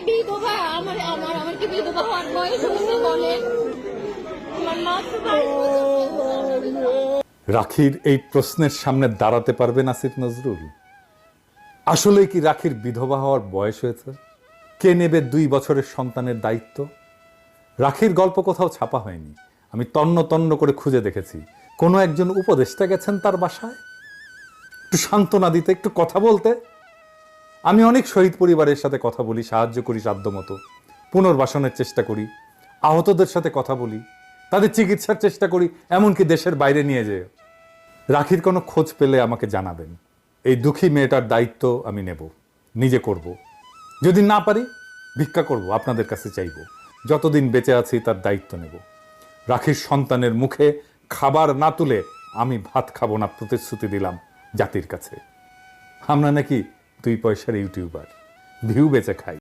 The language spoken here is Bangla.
বিধবা, আমার আমার আমার কি বিধবা হওয়ার বয়স হয়েছে বলেন? আমার মা তো রাখির এই প্রশ্নের সামনে দাঁড়াতে পারবেন আসিফ নজরুল? আসলে কি রাখির বিধবা হওয়ার বয়স হয়েছে? কে নেবে 2 বছরের সন্তানের দায়িত্ব? রাখির গল্প কোথাও ছাপা হয়নি। আমি তন্ন তন্ন করে খুঁজে দেখেছি কোনো একজন উপদেষ্টা গেছেন তার বাসায় একটু সান্ত্বনা দিতে, একটু কথা বলতে। আমি অনেক শহীদ পরিবারের সাথে কথা বলি, সাহায্য করি সাধ্যমতো, পুনর্বাসনের চেষ্টা করি, আহতদের সাথে কথা বলি, তাদের চিকিৎসার চেষ্টা করি, এমনকি দেশের বাইরে নিয়ে যেয়ে। রাখির কোনো খোঁজ পেলে আমাকে জানাবেন। এই দুঃখী মেয়েটার দায়িত্ব আমি নেব, নিজে করব। যদি না পারি ভিক্ষা করব, আপনাদের কাছে চাইব। যতদিন বেঁচে আছি তার দায়িত্ব নেব। রাখির সন্তানের মুখে খাবার না তুলে আমি ভাত খাবো না প্রতিশ্রুতি দিলাম জাতির কাছে। আমরা নাকি 2 পয়সার ইউটিউবার, ভিউ বেচে খাই।